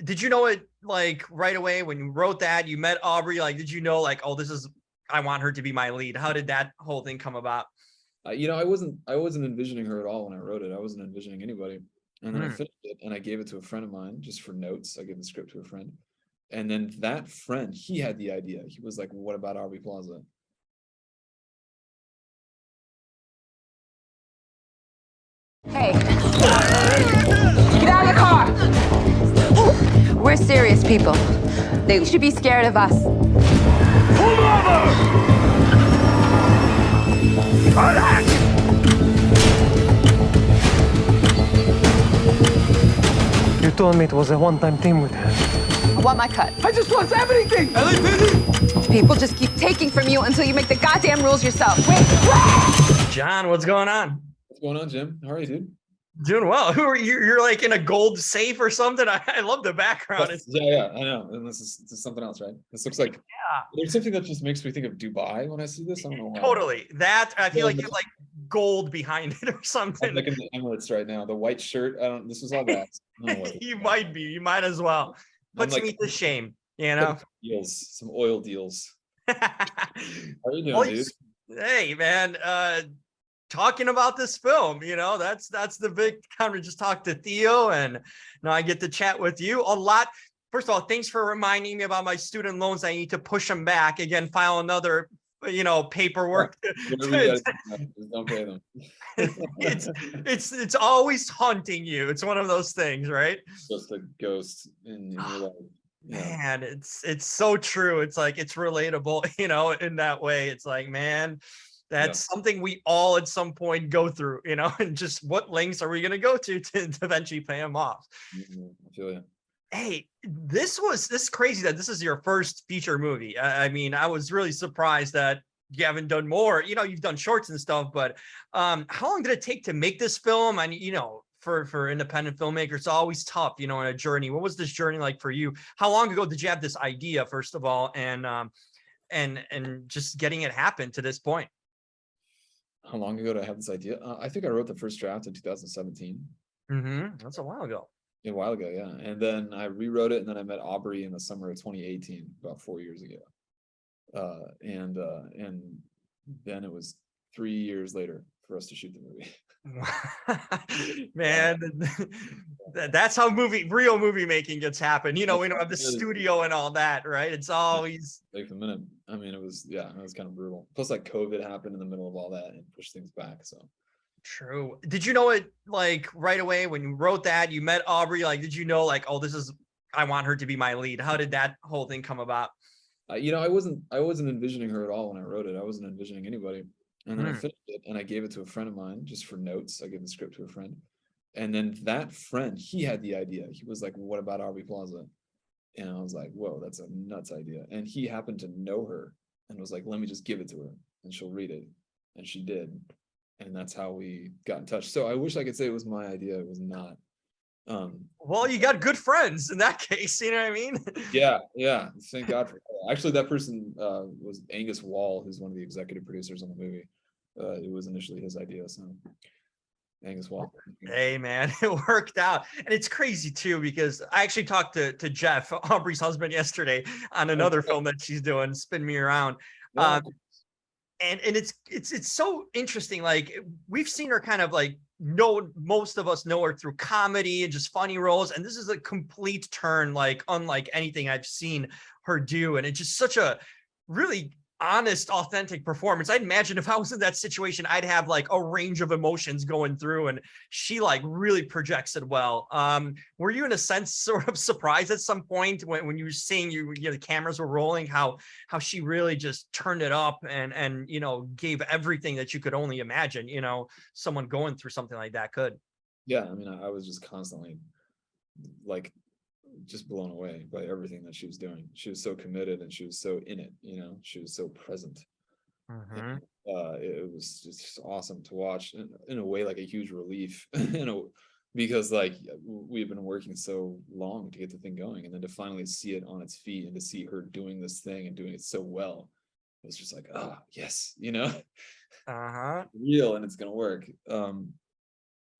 did you know it like right away when you wrote that, you met Aubrey, like, did you know like, oh, I want her to be my lead? How did that whole thing come about? I wasn't envisioning her at all when I wrote it. I wasn't envisioning anybody. And then I Mm. finished it and I gave it to a friend of mine just for notes. I gave the script to a friend. And then that friend, he had the idea. He was like, what about Aubrey Plaza? Hey, get out of the car. We're serious people. They should be scared of us. Pull over! Relax! You told me it was a one-time thing with her. I want my cut. I just lost everything! People just keep taking from you until you make the goddamn rules yourself. Wait! John, what's going on? What's going on, Jim? How are you, dude? Doing well. Who are you? You're like in a gold safe or something. I love the background. Yeah, I know. And this is something else, right? This looks like there's something that just makes me think of Dubai when I see this. I don't know why. Totally. That I feel like you have like gold behind it or something. I'm like in the Emirates right now. The white shirt. This was all that. You might be. You might as well. Puts me to shame. You know. Deals, some oil deals. How are you doing, Well, dude? hey, man. Talking about this film, that's the big kind of just talk to Theo, and now I get to chat with you a lot. First of all, thanks for reminding me about my student loans. I need to push them back again, file another paperwork. Just don't pay them. it's always haunting you. It's one of those things, right? Just a ghost in your life. Yeah. Man, it's so true. It's like it's relatable, in that way. It's like, man, that's something we all at some point go through, and just what lengths are we going to go to eventually pay them off? I feel you. Hey, this is crazy that this is your first feature movie. I mean, I was really surprised that you haven't done more. You've done shorts and stuff, but how long did it take to make this film? And for independent filmmakers, it's always tough, in a journey. What was this journey like for you? How long ago did you have this idea, first of all, and just getting it happen to this point? How long ago did I have this idea? I think I wrote the first draft in 2017. That's a while ago. A while ago, yeah. And then I rewrote it, and then I met Aubrey in the summer of 2018, about 4 years ago. And then it was 3 years later for us to shoot the movie. Man, that's how real movie making gets happen. We don't have the studio and all that, right? It's always like a minute. I mean, it was kind of brutal. Plus, like COVID happened in the middle of all that and pushed things back. So true. Did you know it like right away when you wrote that, you met Aubrey? Like, did you know like, oh, I want her to be my lead? How did that whole thing come about? I wasn't envisioning her at all when I wrote it. I wasn't envisioning anybody. And then I finished it and I gave it to a friend of mine just for notes. I gave the script to a friend. And then that friend, he had the idea. He was like, what about Aubrey Plaza? And I was like, whoa, that's a nuts idea. And he happened to know her and was like, let me just give it to her and she'll read it. And she did. And that's how we got in touch. So I wish I could say it was my idea. It was not. Well, you got good friends in that case, you know what I mean? Yeah. Thank God for that. Actually, that person was Angus Wall, who's one of the executive producers on the movie. It was initially his idea, so Angus Wall. Hey man, it worked out. And it's crazy too, because I actually talked to Jeff, Aubrey's husband, yesterday on another film that she's doing, Spin Me Around. And it's so interesting. Like, we've seen her kind of like most of us know her through comedy and just funny roles, and this is a complete turn, like unlike anything I've seen her do. And it's just such a really honest, authentic performance. I'd imagine if I was in that situation, I'd have like a range of emotions going through, and she like really projects it well. Were you in a sense sort of surprised at some point when you were seeing the cameras were rolling, how she really just turned it up and gave everything that you could only imagine, someone going through something like that could? Yeah, I mean, I was just constantly like just blown away by everything that she was doing. She was so committed and she was so in it, she was so present. And, it was just awesome to watch, in a way, like a huge relief, because like we've been working so long to get the thing going, and then to finally see it on its feet and to see her doing this thing and doing it so well, it was just like, yes, real, and it's gonna work.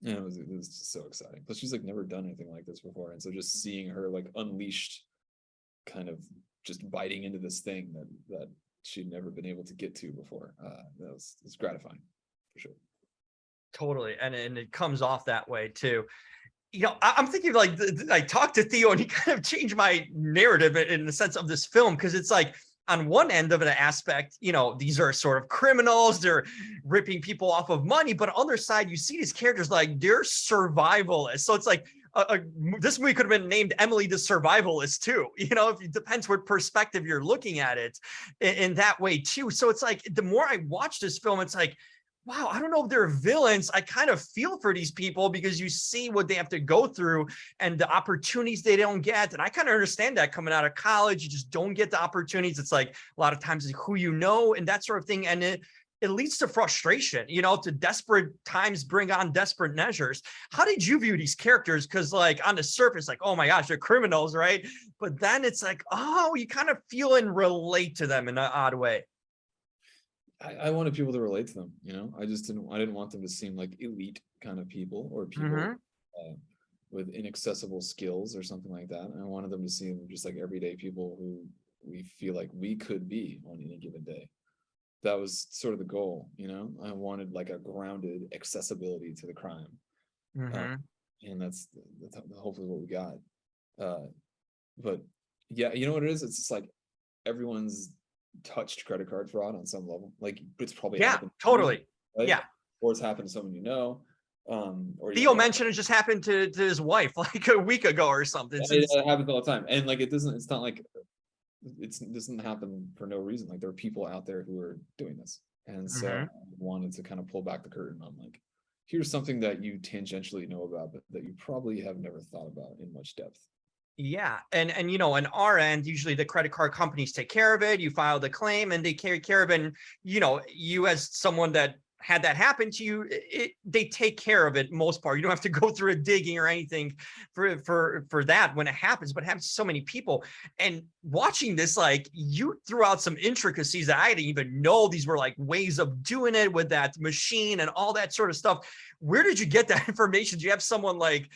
And it was just so exciting. But she's like never done anything like this before. And so just seeing her like unleashed, kind of just biting into this thing that she'd never been able to get to before. That was gratifying for sure. Totally. And it comes off that way too. I'm thinking like I talked to Theo and he kind of changed my narrative in the sense of this film, because it's like on one end of an aspect, these are sort of criminals, they're ripping people off of money, but on the other side, you see these characters like they're survivalists. So it's like this movie could have been named Emily the Survivalist too. It depends what perspective you're looking at it in that way too. So it's like the more I watch this film, it's like, wow, I don't know if they're villains. I kind of feel for these people because you see what they have to go through and the opportunities they don't get. And I kind of understand that coming out of college, you just don't get the opportunities. It's like a lot of times it's who you know and that sort of thing. And it leads to frustration, to desperate times bring on desperate measures. How did you view these characters? Because like on the surface, like, oh my gosh, they're criminals, right? But then it's like, oh, you kind of feel and relate to them in an odd way. I wanted people to relate to them, I didn't want them to seem like elite kind of people or people with inaccessible skills or something like that. I wanted them to seem just like everyday people who we feel like we could be on any given day. That was sort of the goal, I wanted like a grounded accessibility to the crime. And that's hopefully what we got. But yeah, you know what it is? It's just like everyone's touched credit card fraud on some level. Like it's probably happened to totally you, right? Yeah, or it's happened to someone or Theo mentioned it just happened to his wife like a week ago or something. It happens all the time, and like it's not like it doesn't happen for no reason. Like there are people out there who are doing this, and so I wanted to kind of pull back the curtain on like, here's something that you tangentially know about but that you probably have never thought about in much depth. Yeah. And on our end, usually the credit card companies take care of it. You file the claim and they take care of it. And, you as someone that had that happen to you, they take care of it most part. You don't have to go through a digging or anything for that when it happens, but it happens to so many people. And watching this, like you threw out some intricacies that I didn't even know these were like ways of doing it with that machine and all that sort of stuff. Where did you get that information? Do you have someone like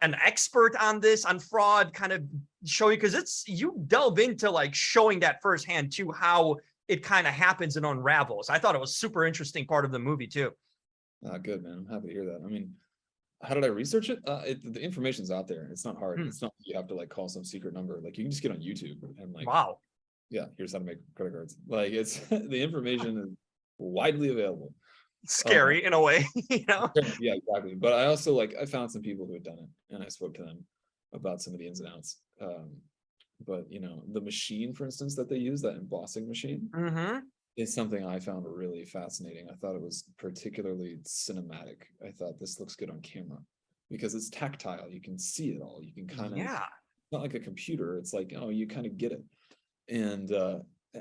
an expert on this, on fraud, kind of show you? Because you delve into like showing that firsthand too, how it kind of happens and unravels. I thought it was super interesting part of the movie too. Good, man. I'm happy to hear that. I mean, how did I research it? The information's out there. It's not hard. It's not like you have to like call some secret number. Like you can just get on YouTube and like, wow, yeah, here's how to make credit cards. Like it's the information is widely available. Scary in a way, Yeah, exactly. But I also I found some people who had done it and I spoke to them about some of the ins and outs. But the machine, for instance, that they use, that embossing machine, is something I found really fascinating. I thought it was particularly cinematic. I thought this looks good on camera because it's tactile. You can see it all. You can kind of, it's not like a computer. It's like, oh, you kind of get it. And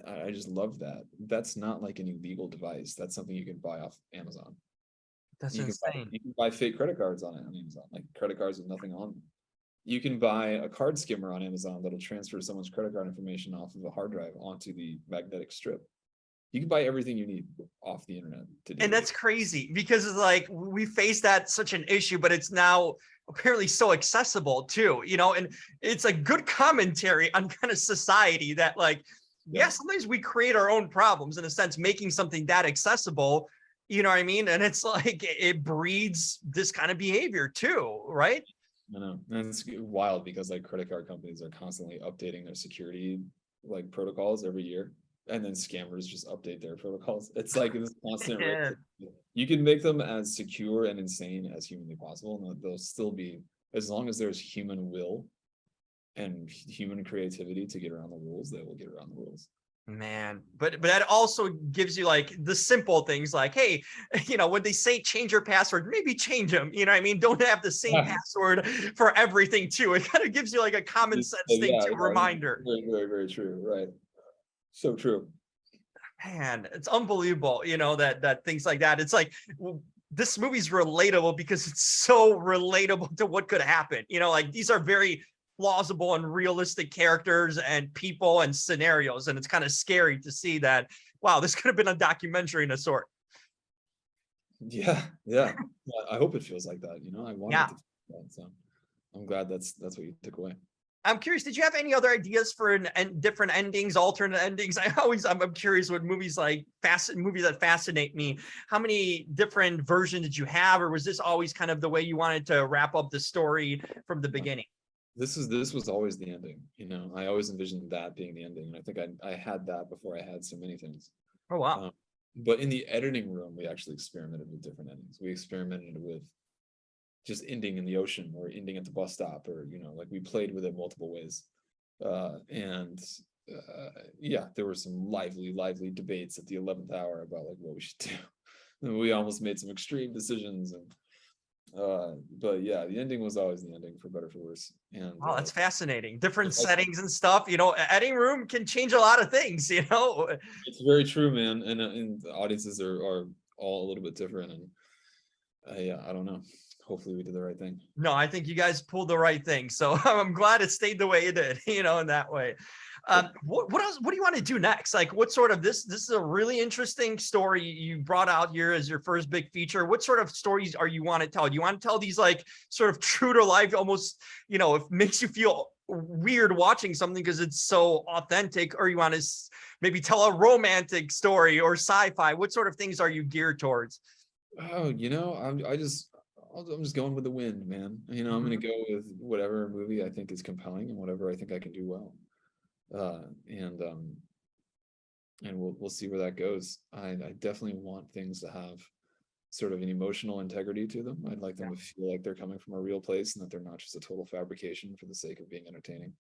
I just love that. That's not like an illegal device. That's something you can buy off Amazon. That's insane. You can buy fake credit cards on Amazon, like credit cards with nothing on them. You can buy a card skimmer on Amazon that'll transfer someone's credit card information off of a hard drive onto the magnetic strip. You can buy everything you need off the internet to do. And that's crazy because it's like we face that such an issue, but it's now apparently so accessible too, and it's a good commentary on kind of society that like, yeah, sometimes we create our own problems in a sense, making something that accessible, you know what I mean? And it's like, it breeds this kind of behavior too, right? I know. And it's wild because like credit card companies are constantly updating their security like protocols every year. And then scammers just update their protocols. It's like this constant race. You can make them as secure and insane as humanly possible. And they'll still be, as long as there's human will and human creativity to get around the rules, they will get around the rules. Man, but that also gives you like the simple things like, hey, when they say change your password, maybe change them, you know what I mean? Don't have the same password for everything too. It kind of gives you like a common sense thing too, reminder. Very, very, very true. Right. So true. Man, it's unbelievable, that things like that. It's like, this movie's relatable because it's so relatable to what could happen. Like these are very plausible and realistic characters and people and scenarios. And it's kind of scary to see that, wow, this could have been a documentary in a sort. Yeah, yeah. I hope it feels like that. You know, I wanted Yeah. it to feel like that. So I'm glad that's what you took away. I'm curious, did you have any other ideas for different endings, alternate endings? I'm curious with movies like movies that fascinate me. How many different versions did you have, or was this always kind of the way you wanted to wrap up the story from the beginning? This was always the ending. You know, I always envisioned that being the ending, and I think I had that before I had so many things. Oh wow. But in the editing room, we actually experimented with different endings. We experimented with just ending in the ocean or ending at the bus stop, or you know, like we played with it multiple ways. And yeah, there were some lively debates at the 11th hour about like what we should do. And we almost made some extreme decisions, and but yeah, the ending was always the ending, for better or for worse. And Oh, that's fascinating. Different I- settings and stuff. You know, editing room can change a lot of things, you know. it's very true, man. And the audiences are all a little bit different, and yeah, I don't know. Hopefully we did the right thing. No, I think you guys pulled the right thing. So I'm glad it stayed the way it did, you know, in that way. What else? What do you want to do next? Like, what sort of this is a really interesting story you brought out here as your first big feature. What sort of stories are you want to tell? Do you want to tell these like sort of true to life, almost, you know, it makes you feel weird watching something because it's so authentic, or you want to maybe tell a romantic story or sci-fi? What sort of things are you geared towards? Oh, you know, I'm just going with the wind, man. You know, I'm gonna go with whatever movie I think is compelling and whatever I think I can do well. And we'll see where that goes. I definitely want things to have sort of an emotional integrity to them. I'd like them to feel like they're coming from a real place and that they're not just a total fabrication for the sake of being entertaining.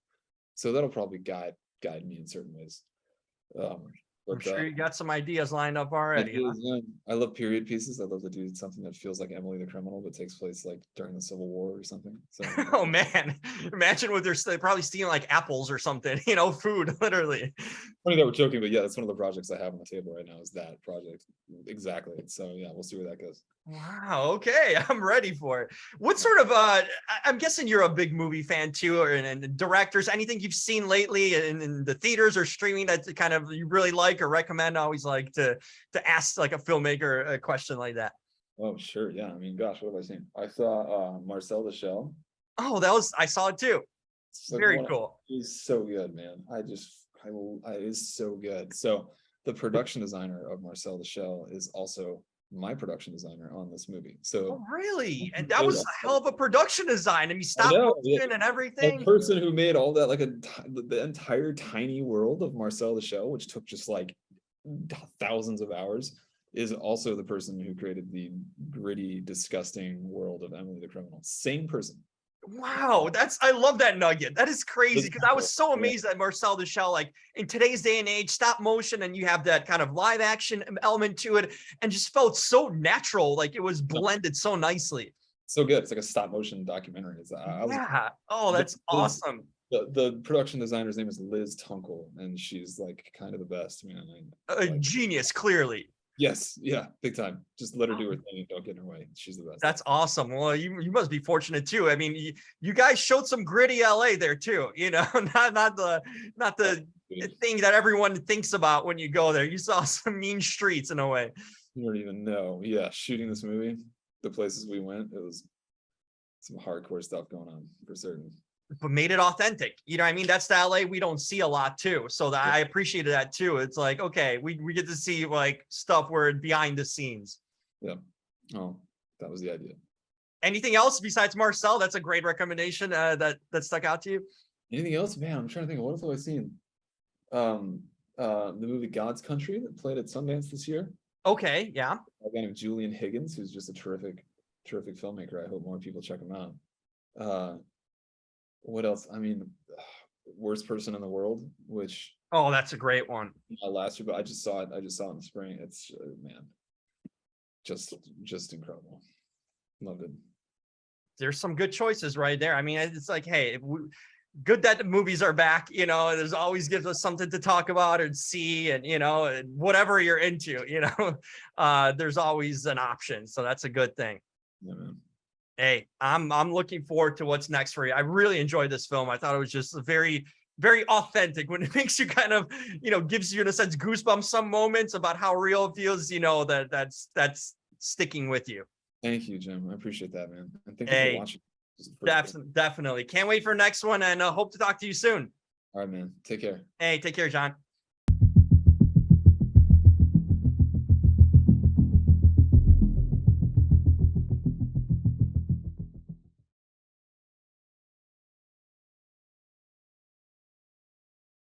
So that'll probably guide me in certain ways. I'm sure you got some ideas lined up already. Huh? I love period pieces. I love to do something that feels like Emily the Criminal, but takes place like during the Civil War or something. So Oh man, imagine what they're probably stealing like apples or something, you know, food, literally. funny that we're joking, but yeah, that's one of the projects I have on the table right now, is that project. Exactly. So yeah, we'll see where that goes. Wow, okay, I'm ready for it. What sort of I'm guessing you're a big movie fan too, or and directors, anything you've seen lately in the theaters or streaming that kind of you really like or recommend? I always like to ask like a filmmaker a question like that. Oh, sure. Yeah. I mean, gosh, what have I seen? I saw Marcel the Shell. Oh, I saw it too. It's like Very cool. He's so good, man. It's so good. So the production designer of Marcel the Shell is also my production designer on this movie. So Oh, really? And that was a hell of a production design. I mean, stop motion and the everything. person who made all that, like the entire tiny world of Marcel the Shell, which took just like thousands of hours, is also the person who created the gritty, disgusting world of Emily the Criminal. Same person. Wow, I love that nugget. That is crazy, because I was so amazed at Marcel the Shell. Like in today's day and age, stop motion, and you have that kind of live action element to it, and just felt so natural. Like it was blended so nicely. So good. It's like a stop motion documentary. Yeah. Oh, that's awesome. The production designer's name is Liz Tunkel, and she's like kind of the best, man. A genius, clearly. Yes, yeah, big time. Just let her do her thing and don't get in her way. She's the best. That's awesome. Well, you must be fortunate too. I mean, you guys showed some gritty LA there too. You know, not the thing that everyone thinks about when you go there. You saw some mean streets in a way. You don't even know. Yeah, shooting this movie, the places we went, it was some hardcore stuff going on for certain. But made it authentic. You know what I mean? That's the LA we don't see a lot too. So I appreciated that too. It's like, okay, we get to see like stuff where behind the scenes. Yeah. Oh, that was the idea. Anything else besides Marcel? That's a great recommendation that stuck out to you. Anything else? Man, I'm trying to think of what else have I seen. The movie God's Country that played at Sundance this year. Okay, yeah. A guy named Julian Higgins, who's just a terrific filmmaker. I hope more people check him out. What else? I mean, Worst Person in the World, which that's a great one. Last year, but I just saw it in the spring. It's man, just incredible. Loved it. There's some good choices right there. I mean, it's like, hey, good that the movies are back. You know, there's always gives us something to talk about and see, and you know, and whatever you're into, you know, there's always an option. So that's a good thing. Yeah, man. Hey, I'm looking forward to what's next for you. I really enjoyed this film. I thought it was just very, very authentic. When it makes you kind of, you know, gives you in a sense goosebumps some moments about how real it feels. You know, that's sticking with you. Thank you, Jim. I appreciate that, man. And thank you Hey, for watching. This is pretty cool. Definitely. Can't wait for next one, and hope to talk to you soon. All right, man. Take care. Hey, take care, John.